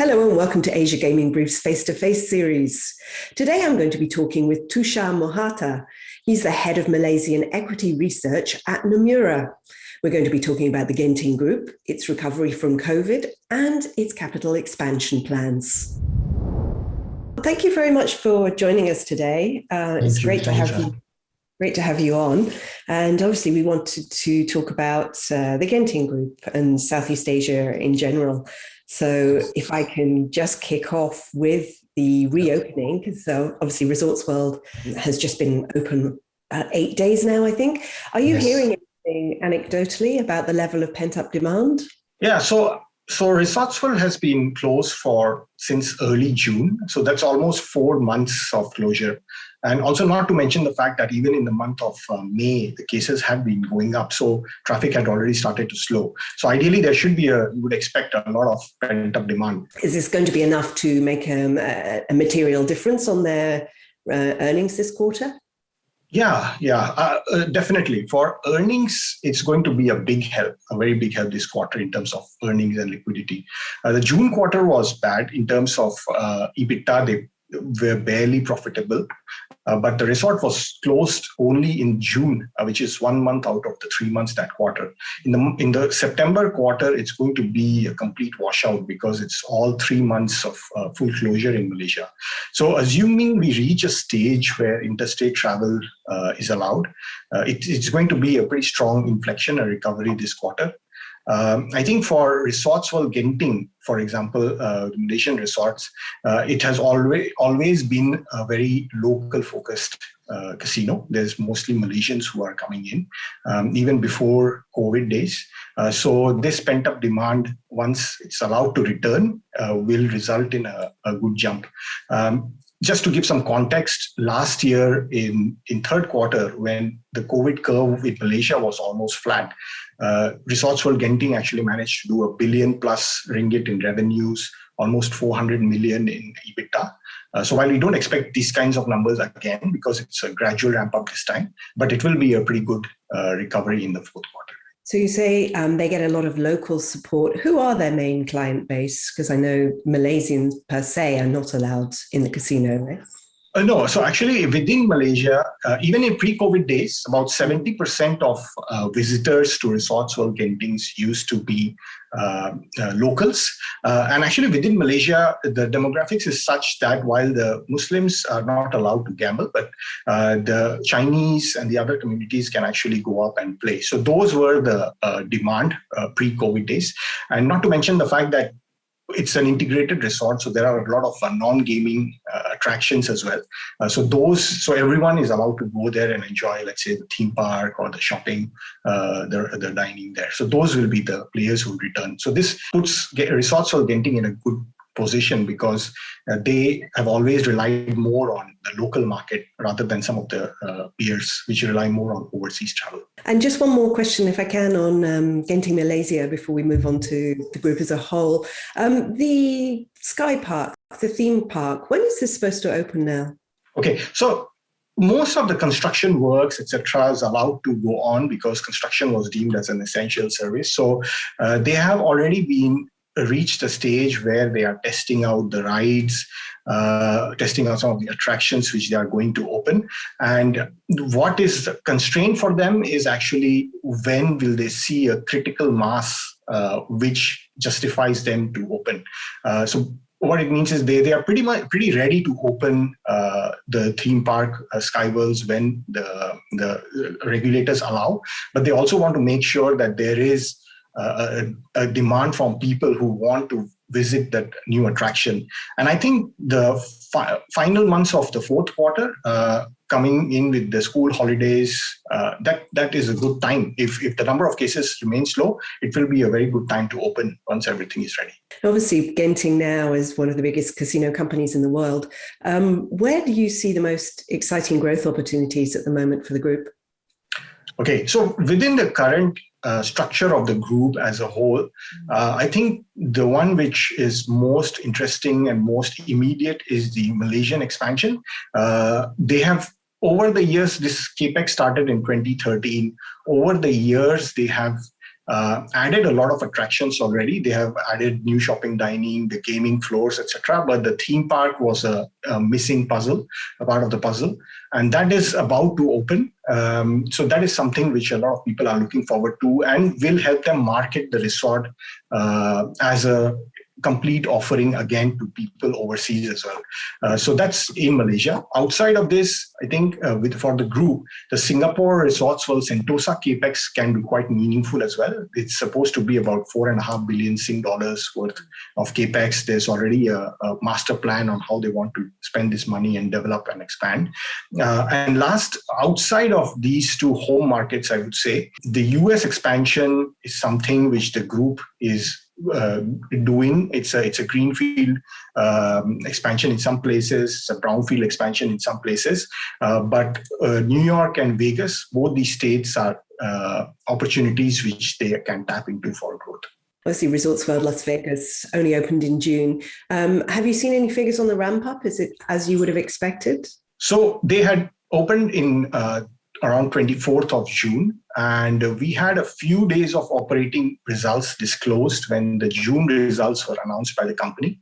Hello and welcome to Asia Gaming Brief's face-to-face series. Today I'm going to be talking with Tushar Mohata. He's the head of Malaysian equity research at Nomura. We're going to be talking about the Genting Group, its recovery from COVID, and its capital expansion plans. Thank you very much for joining us today. It's great to have you. Great to have you on. And obviously we wanted to talk about the Genting Group and Southeast Asia in general. So if I can just kick off with the reopening, because obviously Resorts World has just been open 8 days now, I think. Are you hearing anything anecdotally about the level of pent-up demand? Yeah, so Resorts World has been closed since early June. So that's almost 4 months of closure. And also not to mention the fact that even in the month of May, the cases have been going up. So traffic had already started to slow. So ideally, there should be you would expect a lot of pent-up demand. Is this going to be enough to make a material difference on their earnings this quarter? Yeah, definitely. For earnings, it's going to be a big help, a very big help this quarter in terms of earnings and liquidity. The June quarter was bad in terms of EBITDA. They were barely profitable, but the resort was closed only in June, which is 1 month out of the 3 months that quarter. In the September quarter, it's going to be a complete washout because it's all 3 months of full closure in Malaysia. So assuming we reach a stage where interstate travel is allowed, it's going to be a pretty strong inflection and recovery this quarter. I think for Resorts World Genting, for example, the Malaysian resorts, it has always been a very local focused casino. There's mostly Malaysians who are coming in, even before COVID days. So this pent up demand, once it's allowed to return, will result in a good jump. Just to give some context, last year in third quarter, when the COVID curve in Malaysia was almost flat, Resorts World Genting actually managed to do ringgit 1 billion plus in revenues, almost 400 million in EBITDA. So while we don't expect these kinds of numbers again, because it's a gradual ramp up this time, but it will be a pretty good recovery in the fourth quarter. So you say they get a lot of local support. Who are their main client base? Because I know Malaysians per se are not allowed in the casino, right? No, so actually within Malaysia, even in pre-COVID days, about 70% of visitors to Resorts World Gentings used to be locals. And actually within Malaysia, the demographics is such that while the Muslims are not allowed to gamble, but the Chinese and the other communities can actually go up and play. So those were the demand pre-COVID days. And not to mention the fact that it's an integrated resort, so there are a lot of non-gaming attractions as well. So everyone is allowed to go there and enjoy, let's say, the theme park or the shopping, the dining there. So those will be the players who return. So this puts Resorts World Genting in a good position because they have always relied more on the local market rather than some of the peers which rely more on overseas travel. And just one more question, if I can, on Genting Malaysia before we move on to the group as a whole. The Sky Park, the theme park, when is this supposed to open now? Okay, so most of the construction works, etc., is allowed to go on because construction was deemed as an essential service. So they have already reached a stage where they are testing out the rides, testing out some of the attractions which they are going to open. And what is the constraint for them is actually when will they see a critical mass which justifies them to open. So what it means is they are pretty ready to open the theme park Skyworlds when the regulators allow, but they also want to make sure that there is a demand from people who want to visit that new attraction. And I think the final months of the fourth quarter, coming in with the school holidays, that is a good time. If the number of cases remains low, it will be a very good time to open once everything is ready. Obviously, Genting now is one of the biggest casino companies in the world. Where do you see the most exciting growth opportunities at the moment for the group? Okay, so within the current structure of the group as a whole, I think the one which is most interesting and most immediate is the Malaysian expansion. They have, over the years, this capex started in 2013. Over the years, they have added a lot of attractions already. They have added new shopping, dining, the gaming floors, etc. But the theme park was a missing puzzle, a part of the puzzle, and that is about to open. So that is something which a lot of people are looking forward to, and will help them market the resort as a complete offering again to people overseas as well. So that's in Malaysia. Outside of this, I think for the group, the Singapore Resorts World Sentosa capex can be quite meaningful as well. It's supposed to be about 4.5 billion Sing dollars worth of capex. There's already a master plan on how they want to spend this money and develop and expand. And last, outside of these two home markets, I would say the US expansion is something which the group is doing. It's a greenfield expansion in some places, it's a brownfield expansion in some places. But New York and Vegas, both these states are opportunities which they can tap into for growth. Obviously, Resorts World Las Vegas only opened in June. Have you seen any figures on the ramp up? Is it as you would have expected? So they had opened in around 24th of June. And we had a few days of operating results disclosed when the June results were announced by the company.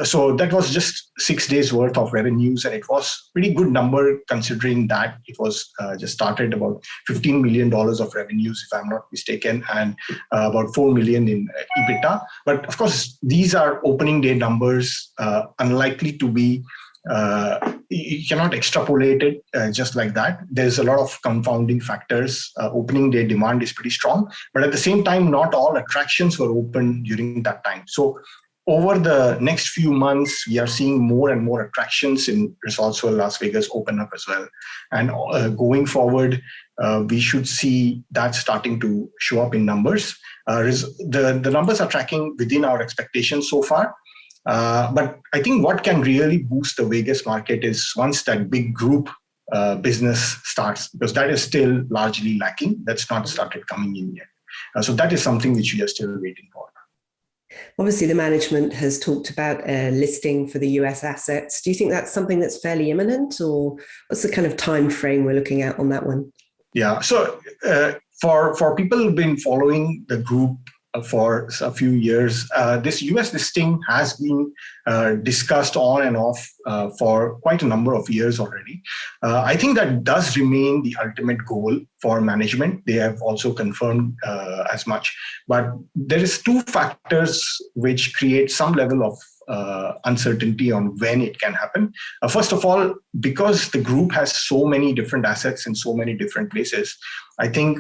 So that was just 6 days worth of revenues. And it was pretty good number considering that it was just started about $15 million of revenues, if I'm not mistaken, and about 4 million in EBITDA. But of course, these are opening day numbers, unlikely to be you cannot extrapolate it just like that. There's a lot of confounding factors. Opening day demand is pretty strong, but at the same time, not all attractions were open during that time. So over the next few months, we are seeing more and more attractions in Resorts World Las Vegas open up as well. And going forward, we should see that starting to show up in numbers. The numbers are tracking within our expectations so far. But I think what can really boost the Vegas market is once that big group business starts, because that is still largely lacking. That's not started coming in yet. So that is something which we are still waiting for. Obviously, the management has talked about a listing for the US assets. Do you think that's something that's fairly imminent, or what's the kind of time frame we're looking at on that one? Yeah, so for people who've been following the group for a few years, this US listing has been discussed on and off for quite a number of years already. I think that does remain the ultimate goal for management. They have also confirmed as much. But there is two factors which create some level of uncertainty on when it can happen. First of all, because the group has so many different assets in so many different places, I think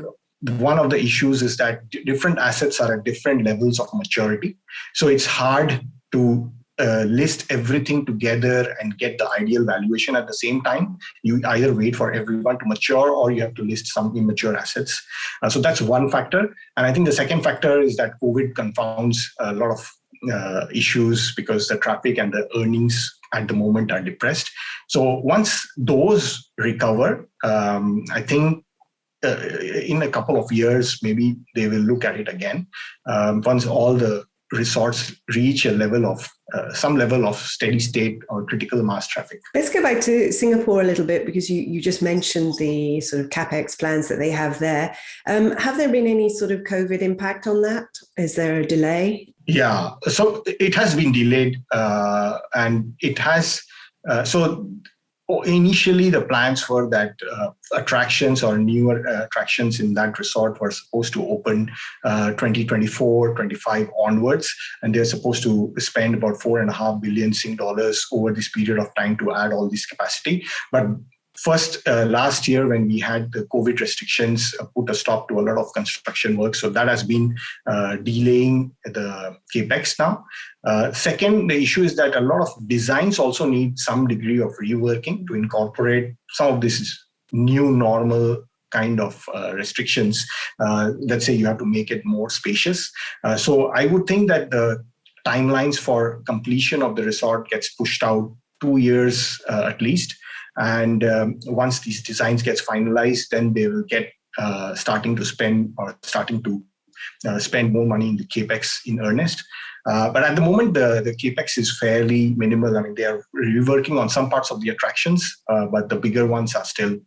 one of the issues is that different assets are at different levels of maturity. So it's hard to list everything together and get the ideal valuation at the same time. You either wait for everyone to mature or you have to list some immature assets. So that's one factor. And I think the second factor is that COVID confounds a lot of issues because the traffic and the earnings at the moment are depressed. So once those recover, I think in a couple of years, maybe they will look at it again. Once all the resorts reach a level of some level of steady state or critical mass traffic. Let's go back to Singapore a little bit, because you just mentioned the sort of capex plans that they have there. Have there been any sort of COVID impact on that? Is there a delay? Yeah, so it has been delayed, and it has initially, the plans were that attractions or newer attractions in that resort were supposed to open 2024, 25 onwards, and they're supposed to spend about 4.5 billion Sing dollars over this period of time to add all this capacity. But first, last year when we had the COVID restrictions put a stop to a lot of construction work. So that has been delaying the capex now. Second, the issue is that a lot of designs also need some degree of reworking to incorporate some of this new normal kind of restrictions. Let's say you have to make it more spacious. So I would think that the timelines for completion of the resort gets pushed out 2 years at least. And once these designs gets finalized, then they will get starting to spend more money in the capex in earnest. But at the moment, the capex is fairly minimal. I mean, they are reworking on some parts of the attractions, but the bigger ones are still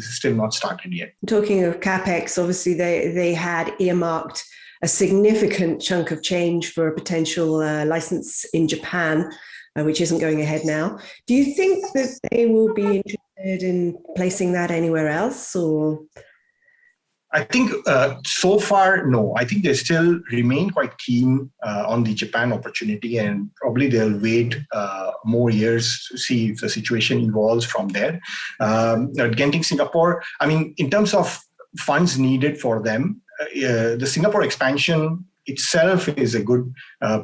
still not started yet. Talking of capex, obviously they had earmarked a significant chunk of change for a potential license in Japan, which isn't going ahead now. Do you think that they will be interested in placing that anywhere else, or? I think so far, no. I think they still remain quite keen on the Japan opportunity, and probably they'll wait more years to see if the situation evolves from there. Genting Singapore, I mean, in terms of funds needed for them, the Singapore expansion itself is a good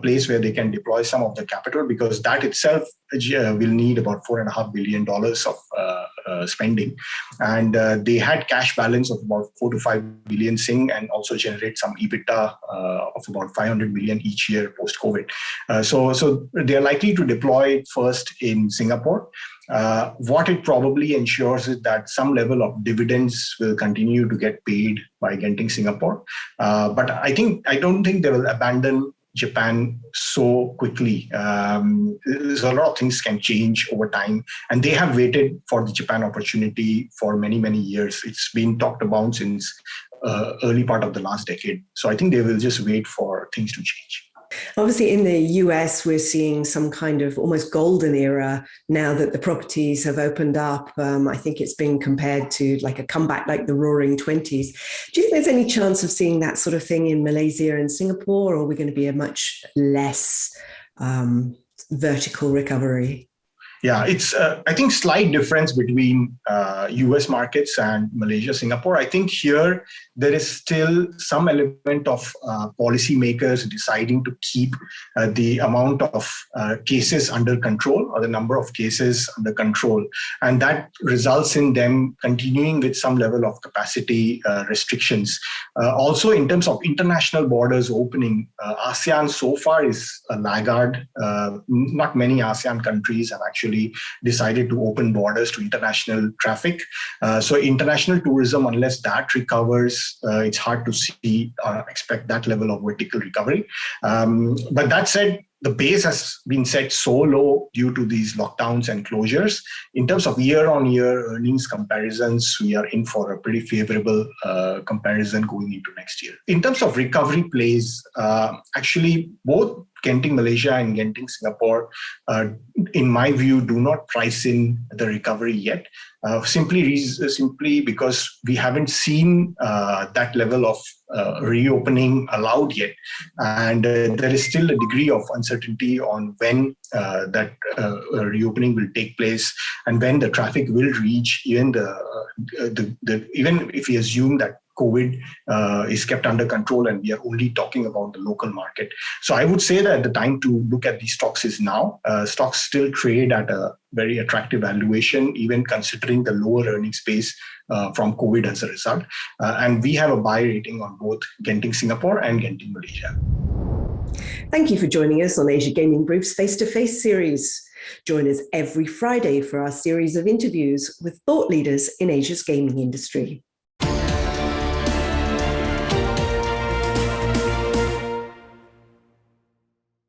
place where they can deploy some of the capital, because that itself will need about $4.5 billion of spending. And they had cash balance of about 4 to 5 billion Sing, and also generate some EBITDA of about 500 million each year post-COVID. So they're likely to deploy it first in Singapore. What it probably ensures is that some level of dividends will continue to get paid by Genting Singapore. But I don't think they will abandon Japan so quickly. There's a lot of things can change over time, and they have waited for the Japan opportunity for many, many years. It's been talked about since early part of the last decade. So I think they will just wait for things to change. Obviously, in the US, we're seeing some kind of almost golden era now that the properties have opened up. I think it's been compared to like a comeback like the Roaring 20s. Do you think there's any chance of seeing that sort of thing in Malaysia and Singapore, or are we going to be a much less vertical recovery? Yeah, it's, I think, slight difference between US markets and Malaysia, Singapore. I think here there is still some element of policymakers deciding to keep the amount of cases under control, or the number of cases under control. And that results in them continuing with some level of capacity restrictions. Also, in terms of international borders opening, ASEAN so far is a laggard. Not many ASEAN countries have actually decided to open borders to international traffic. So international tourism, unless that recovers, it's hard to see or expect that level of vertical recovery. But that said, the base has been set so low due to these lockdowns and closures. In terms of year-on-year earnings comparisons, we are in for a pretty favorable comparison going into next year. In terms of recovery plays, actually both Genting Malaysia and Genting Singapore, in my view, do not price in the recovery yet. Simply because we haven't seen that level of reopening allowed yet, and there is still a degree of uncertainty on when that reopening will take place, and when the traffic will reach even even if we assume that COVID is kept under control and we are only talking about the local market. So I would say that the time to look at these stocks is now. Stocks still trade at a very attractive valuation, even considering the lower earnings base from COVID as a result. And we have a buy rating on both Genting Singapore and Genting Malaysia. Thank you for joining us on Asia Gaming Brief's Face-to-Face series. Join us every Friday for our series of interviews with thought leaders in Asia's gaming industry.